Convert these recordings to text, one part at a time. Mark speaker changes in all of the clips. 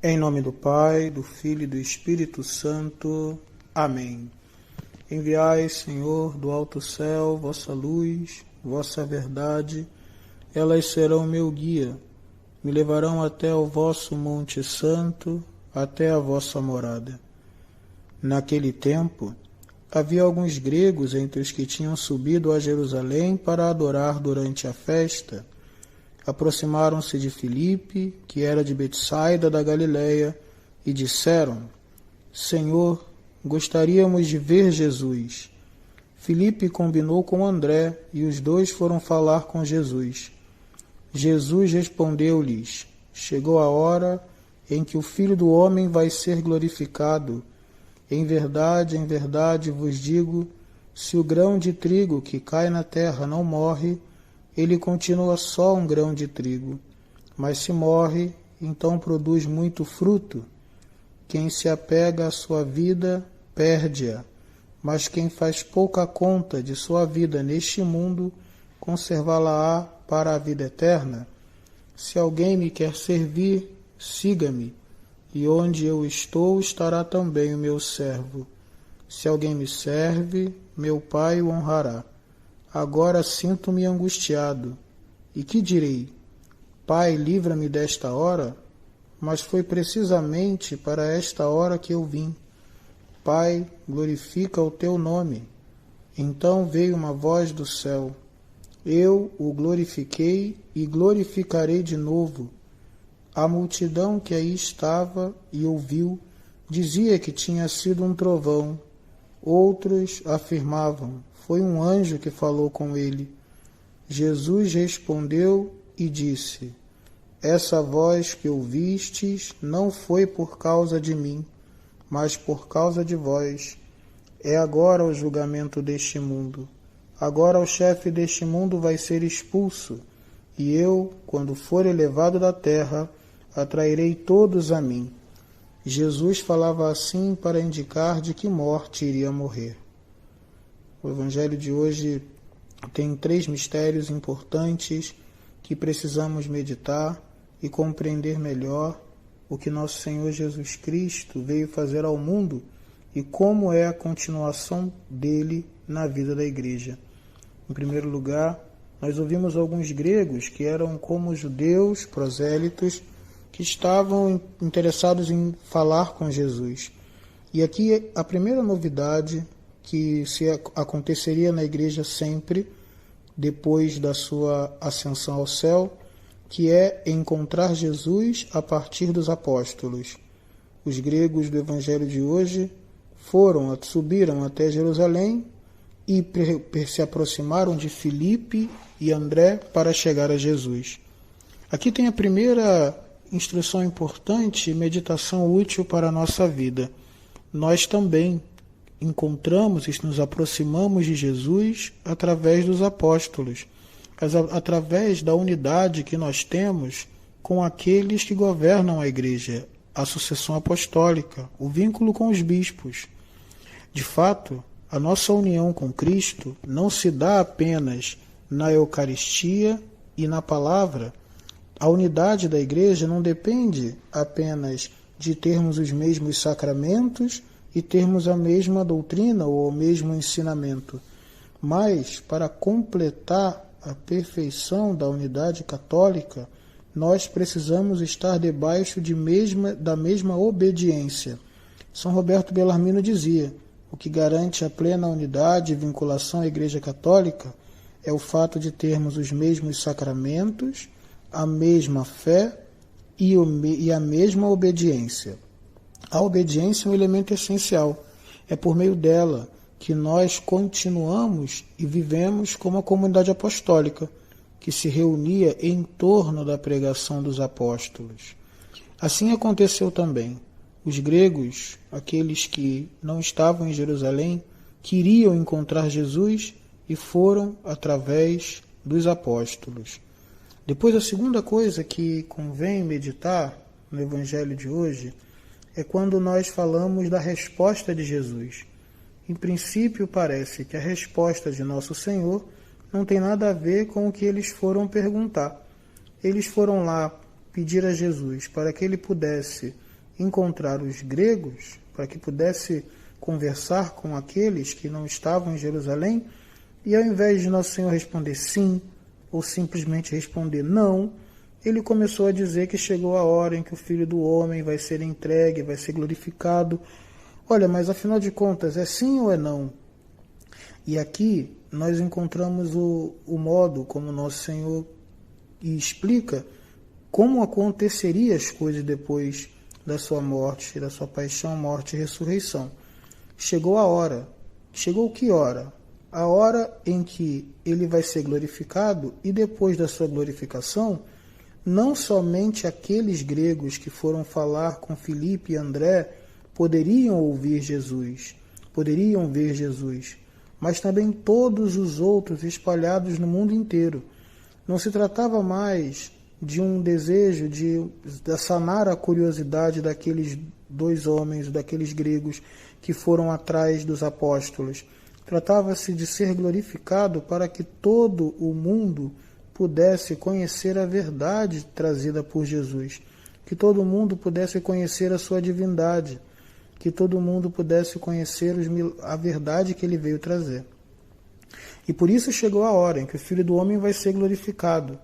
Speaker 1: Em nome do Pai, do Filho e do Espírito Santo. Amém. Enviai, Senhor, do alto céu, vossa luz, vossa verdade, elas serão meu guia, me levarão até o vosso Monte Santo, até a vossa morada. Naquele tempo, havia alguns gregos entre os que tinham subido a Jerusalém para adorar durante a festa. Aproximaram-se de Filipe, que era de Betsaida da Galileia, e disseram: Senhor, gostaríamos de ver Jesus. Filipe combinou com André, e os dois foram falar com Jesus. Jesus respondeu-lhes: Chegou a hora em que o Filho do Homem vai ser glorificado. Em verdade vos digo, se o grão de trigo que cai na terra não morre, ele continua só um grão de trigo, mas se morre, então produz muito fruto. Quem se apega à sua vida, perde-a, mas quem faz pouca conta de sua vida neste mundo, conservá-la-á para a vida eterna. Se alguém me quer servir, siga-me, e onde eu estou estará também o meu servo. Se alguém me serve, meu Pai o honrará. Agora sinto-me angustiado. E que direi? Pai, livra-me desta hora? Mas foi precisamente para esta hora que eu vim. Pai, glorifica o teu nome. Então veio uma voz do céu. Eu o glorifiquei e glorificarei de novo. A multidão que aí estava e ouviu dizia que tinha sido um trovão. Outros afirmavam: foi um anjo que falou com ele. Jesus respondeu e disse: Essa voz que ouvistes não foi por causa de mim, mas por causa de vós. É agora o julgamento deste mundo. Agora o chefe deste mundo vai ser expulso, e eu, quando for elevado da terra, atrairei todos a mim. Jesus falava assim para indicar de que morte iria morrer. O Evangelho de hoje tem 3 mistérios importantes que precisamos meditar e compreender melhor o que nosso Senhor Jesus Cristo veio fazer ao mundo e como é a continuação dele na vida da Igreja. Em primeiro lugar, nós ouvimos alguns gregos que eram como judeus, prosélitos, que estavam interessados em falar com Jesus. E aqui a primeira novidade que aconteceria na igreja sempre, depois da sua ascensão ao céu, que é encontrar Jesus a partir dos apóstolos. Os gregos do Evangelho de hoje subiram até Jerusalém e se aproximaram de Filipe e André para chegar a Jesus. Aqui tem a primeira instrução importante e meditação útil para a nossa vida. Nós também encontramos e nos aproximamos de Jesus através dos apóstolos, através da unidade que nós temos com aqueles que governam a igreja, a sucessão apostólica, o vínculo com os bispos. De fato, a nossa união com Cristo não se dá apenas na Eucaristia e na palavra. A unidade da igreja não depende apenas de termos os mesmos sacramentos e termos a mesma doutrina ou o mesmo ensinamento, mas para completar a perfeição da unidade católica, nós precisamos estar debaixo da mesma obediência. São Roberto Bellarmino dizia: o que garante a plena unidade e vinculação à Igreja Católica é o fato de termos os mesmos sacramentos, a mesma fé e a mesma obediência. A obediência é um elemento essencial. É por meio dela que nós continuamos e vivemos como a comunidade apostólica, que se reunia em torno da pregação dos apóstolos. Assim aconteceu também. Os gregos, aqueles que não estavam em Jerusalém, queriam encontrar Jesus e foram através dos apóstolos. Depois, a segunda coisa que convém meditar no Evangelho de hoje é quando nós falamos da resposta de Jesus. Em princípio, parece que a resposta de nosso Senhor não tem nada a ver com o que eles foram perguntar. Eles foram lá pedir a Jesus para que ele pudesse encontrar os gregos, para que pudesse conversar com aqueles que não estavam em Jerusalém, e ao invés de Nosso Senhor responder sim, ou simplesmente responder não, ele começou a dizer que chegou a hora em que o Filho do Homem vai ser entregue, vai ser glorificado. Olha, mas afinal de contas, é sim ou é não? E aqui nós encontramos o modo como Nosso Senhor explica como aconteceria as coisas depois da sua morte, da sua paixão, morte e ressurreição. Chegou a hora. Chegou que hora? A hora em que ele vai ser glorificado, e depois da sua glorificação, não somente aqueles gregos que foram falar com Filipe e André poderiam ouvir Jesus, poderiam ver Jesus, mas também todos os outros espalhados no mundo inteiro. Não se tratava mais de um desejo de sanar a curiosidade daqueles dois homens, daqueles gregos que foram atrás dos apóstolos. Tratava-se de ser glorificado para que todo o mundo pudesse conhecer a verdade trazida por Jesus, que todo mundo pudesse conhecer a sua divindade, que todo mundo pudesse conhecer a verdade que ele veio trazer. E por isso chegou a hora em que o Filho do Homem vai ser glorificado.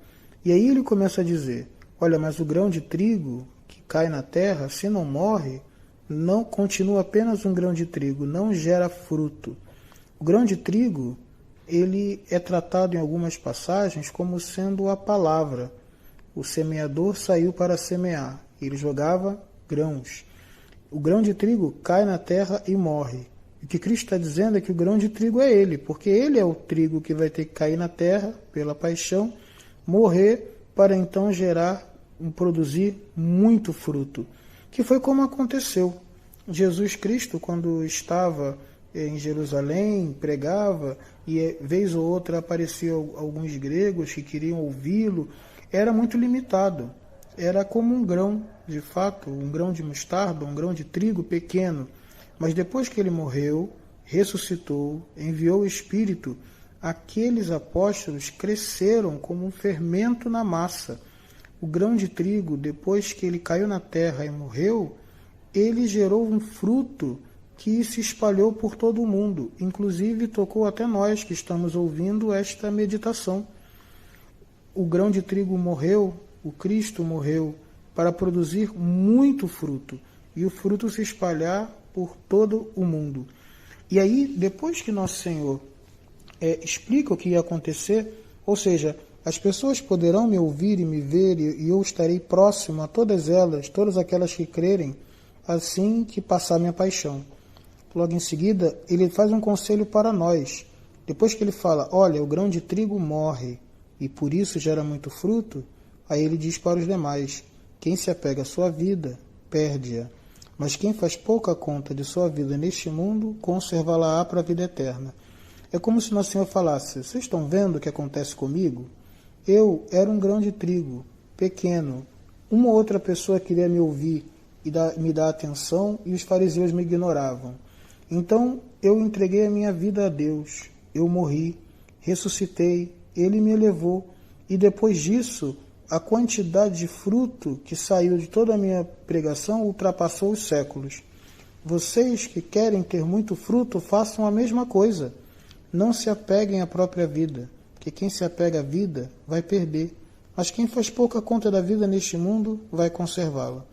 Speaker 1: E aí ele começa a dizer, olha, mas o grão de trigo que cai na terra, se não morre, não continua apenas um grão de trigo, não gera fruto. O grão de trigo, ele é tratado em algumas passagens como sendo a palavra. O semeador saiu para semear, ele jogava grãos. O grão de trigo cai na terra e morre. O que Cristo está dizendo é que o grão de trigo é ele, porque ele é o trigo que vai ter que cair na terra pela paixão, morrer para então produzir muito fruto. Que foi como aconteceu. Jesus Cristo, quando estava em Jerusalém, pregava, e vez ou outra apareciam alguns gregos que queriam ouvi-lo, era muito limitado. Era como um grão, de fato, um grão de mostarda, um grão de trigo pequeno. Mas depois que ele morreu, ressuscitou, enviou o Espírito, aqueles apóstolos cresceram como um fermento na massa. O grão de trigo, depois que ele caiu na terra e morreu, ele gerou um fruto que se espalhou por todo o mundo, inclusive tocou até nós que estamos ouvindo esta meditação. O grão de trigo morreu, o Cristo morreu, para produzir muito fruto, e o fruto se espalhar por todo o mundo. E aí, depois que Nosso Senhor explica o que ia acontecer, ou seja, as pessoas poderão me ouvir e me ver, e eu estarei próximo a todas elas, todas aquelas que crerem, assim que passar minha paixão. Logo em seguida, ele faz um conselho para nós. Depois que ele fala, olha, o grão de trigo morre, e por isso gera muito fruto, aí ele diz para os demais, quem se apega à sua vida, perde-a. Mas quem faz pouca conta de sua vida neste mundo, conservá-la-á para a vida eterna. É como se Nosso Senhor falasse, vocês estão vendo o que acontece comigo? Eu era um grão de trigo, pequeno. Uma ou outra pessoa queria me ouvir e me dar atenção, e os fariseus me ignoravam. Então eu entreguei a minha vida a Deus. Eu morri, ressuscitei, Ele me elevou. E depois disso, a quantidade de fruto que saiu de toda a minha pregação ultrapassou os séculos. Vocês que querem ter muito fruto, façam a mesma coisa. Não se apeguem à própria vida, porque quem se apega à vida vai perder. Mas quem faz pouca conta da vida neste mundo, vai conservá-la.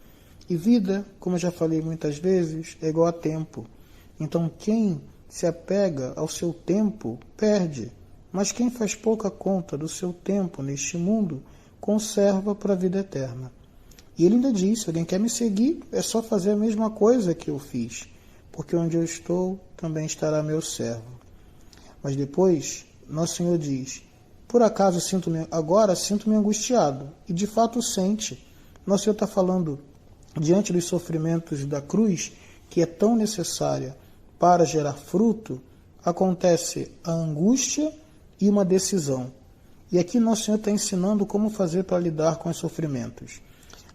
Speaker 1: E vida, como eu já falei muitas vezes, é igual a tempo. Então quem se apega ao seu tempo, perde. Mas quem faz pouca conta do seu tempo neste mundo, conserva para a vida eterna. E ele ainda diz, se alguém quer me seguir, é só fazer a mesma coisa que eu fiz, porque onde eu estou, também estará meu servo. Mas depois, Nosso Senhor diz, por acaso agora sinto-me angustiado, e de fato sente. Nosso Senhor está falando, diante dos sofrimentos da cruz, que é tão necessária para gerar fruto, acontece a angústia e uma decisão. E aqui Nosso Senhor está ensinando como fazer para lidar com os sofrimentos.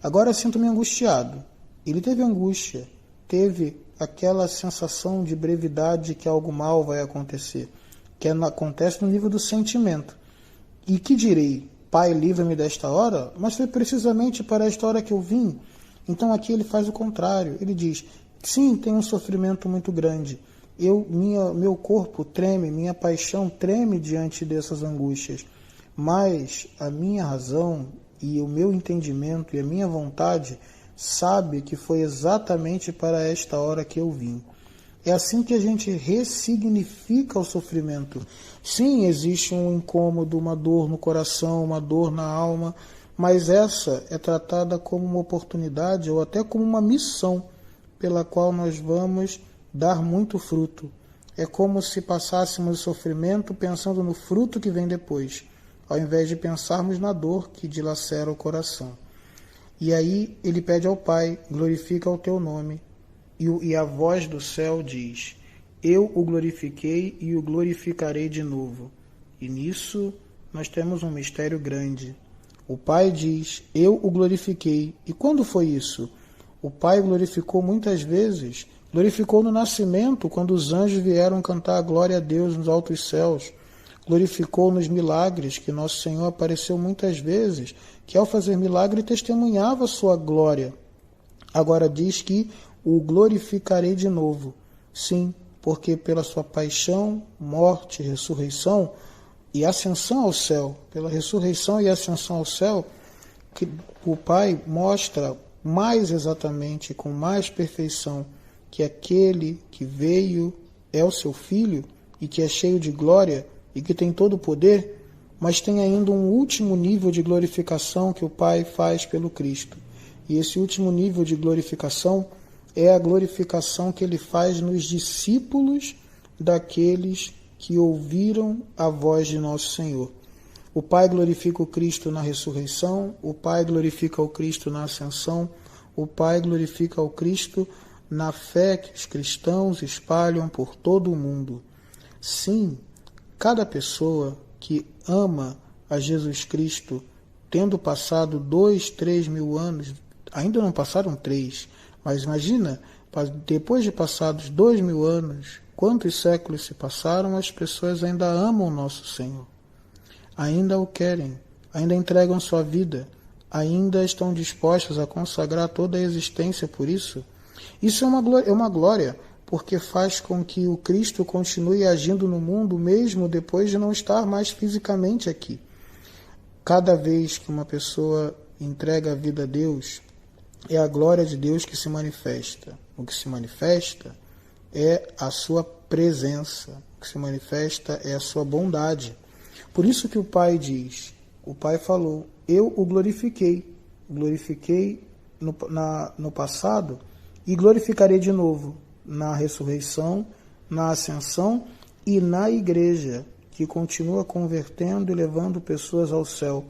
Speaker 1: Agora sinto-me angustiado. Ele teve angústia, teve aquela sensação de brevidade que algo mal vai acontecer, que acontece no nível do sentimento. E que direi, Pai, livra-me desta hora? Mas foi precisamente para esta hora que eu vim. Então aqui ele faz o contrário, ele diz, sim, tem um sofrimento muito grande, meu corpo treme, minha paixão treme diante dessas angústias, mas a minha razão e o meu entendimento e a minha vontade sabe que foi exatamente para esta hora que eu vim. É assim que a gente ressignifica o sofrimento. Sim, existe um incômodo, uma dor no coração, uma dor na alma, mas essa é tratada como uma oportunidade ou até como uma missão pela qual nós vamos dar muito fruto. É como se passássemos o sofrimento pensando no fruto que vem depois, ao invés de pensarmos na dor que dilacera o coração. E aí ele pede ao Pai, glorifica o teu nome. E a voz do céu diz, eu o glorifiquei e o glorificarei de novo. E nisso nós temos um mistério grande. O Pai diz, eu o glorifiquei. E quando foi isso? O Pai glorificou muitas vezes. Glorificou no nascimento, quando os anjos vieram cantar a glória a Deus nos altos céus. Glorificou nos milagres, que Nosso Senhor apareceu muitas vezes, que ao fazer milagre testemunhava a sua glória. Agora diz que o glorificarei de novo. Sim, porque pela sua paixão, morte, ressurreição e ascensão ao céu, pela ressurreição e ascensão ao céu, que o Pai mostra mais exatamente, com mais perfeição, que aquele que veio é o seu Filho e que é cheio de glória e que tem todo o poder, mas tem ainda um último nível de glorificação que o Pai faz pelo Cristo. E esse último nível de glorificação é a glorificação que ele faz nos discípulos daqueles que ouviram a voz de nosso Senhor. O Pai glorifica o Cristo na ressurreição, o Pai glorifica o Cristo na ascensão, o Pai glorifica o Cristo na fé que os cristãos espalham por todo o mundo. Sim, cada pessoa que ama a Jesus Cristo, tendo passado 2, 3 mil anos, ainda não passaram 3, mas imagina, depois de passados 2 mil anos, quantos séculos se passaram, as pessoas ainda amam nosso Senhor. Ainda o querem, ainda entregam sua vida, ainda estão dispostas a consagrar toda a existência por isso. Isso é uma glória, porque faz com que o Cristo continue agindo no mundo mesmo depois de não estar mais fisicamente aqui. Cada vez que uma pessoa entrega a vida a Deus, é a glória de Deus que se manifesta. O que se manifesta é a sua presença. O que se manifesta é a sua bondade. Por isso que o Pai diz, o Pai falou, eu o glorifiquei. Glorifiquei no passado e glorificarei de novo na ressurreição, na ascensão e na igreja, que continua convertendo e levando pessoas ao céu,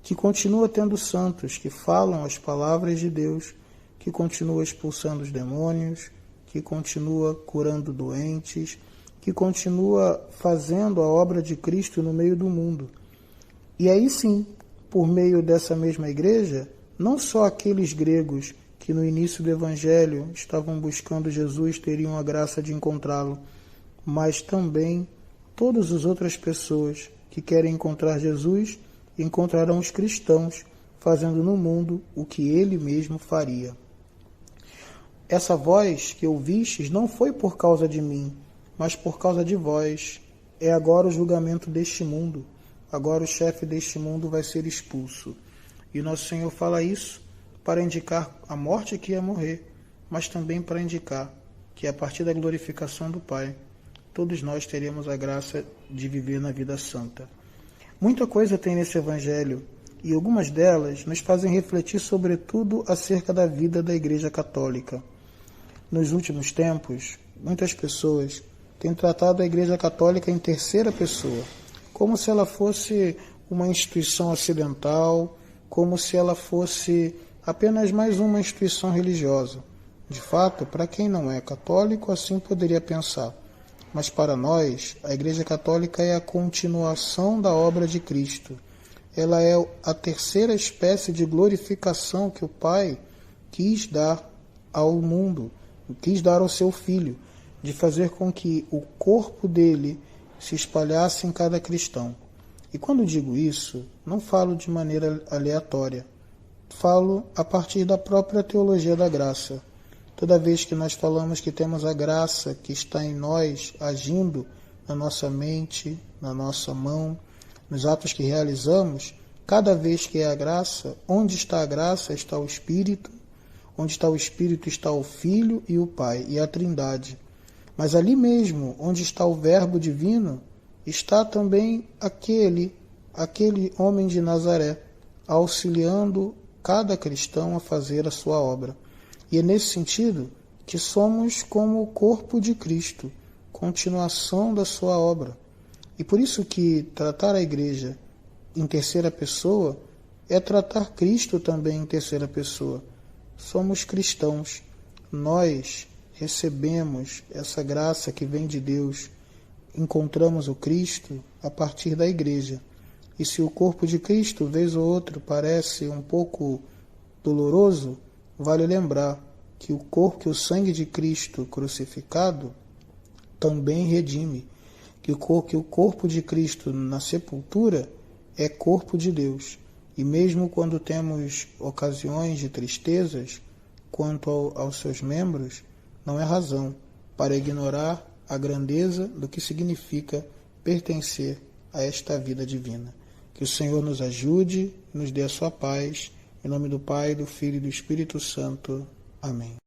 Speaker 1: que continua tendo santos que falam as palavras de Deus, que continua expulsando os demônios, que continua curando doentes, que continua fazendo a obra de Cristo no meio do mundo. E aí sim, por meio dessa mesma igreja, não só aqueles gregos que no início do Evangelho estavam buscando Jesus teriam a graça de encontrá-lo, mas também todas as outras pessoas que querem encontrar Jesus encontrarão os cristãos fazendo no mundo o que ele mesmo faria. Essa voz que ouvistes não foi por causa de mim, mas por causa de vós. É agora o julgamento deste mundo. Agora o chefe deste mundo vai ser expulso. E nosso Senhor fala isso para indicar a morte que ia morrer, mas também para indicar que a partir da glorificação do Pai, todos nós teremos a graça de viver na vida santa. Muita coisa tem nesse Evangelho, e algumas delas nos fazem refletir sobretudo acerca da vida da Igreja Católica. Nos últimos tempos, muitas pessoas têm tratado a Igreja Católica em terceira pessoa, como se ela fosse uma instituição acidental, como se ela fosse apenas mais uma instituição religiosa. De fato, para quem não é católico, assim poderia pensar. Mas para nós, a Igreja Católica é a continuação da obra de Cristo. Ela é a terceira espécie de glorificação que o Pai quis dar ao mundo, quis dar ao seu Filho, de fazer com que o corpo dele se espalhasse em cada cristão. E quando digo isso, não falo de maneira aleatória. falo a partir da própria teologia da graça. Toda vez que nós falamos que temos a graça que está em nós, agindo na nossa mente, na nossa mão, nos atos que realizamos, cada vez que é a graça, onde está a graça está o Espírito, onde está o Espírito está o Filho e o Pai, e a Trindade. Mas ali mesmo, onde está o Verbo divino, está também aquele homem de Nazaré, auxiliando cada cristão a fazer a sua obra. E é nesse sentido que somos como o corpo de Cristo, continuação da sua obra. E por isso que tratar a igreja em terceira pessoa é tratar Cristo também em terceira pessoa. Somos cristãos, nós recebemos essa graça que vem de Deus, encontramos o Cristo a partir da igreja. E se o corpo de Cristo, vez ou outra, parece um pouco doloroso, vale lembrar que o sangue de Cristo crucificado também redime, que o corpo de Cristo na sepultura é corpo de Deus. E mesmo quando temos ocasiões de tristezas quanto aos seus membros, não é razão para ignorar a grandeza do que significa pertencer a esta vida divina. Que o Senhor nos ajude e nos dê a sua paz. Em nome do Pai, do Filho e do Espírito Santo. Amém.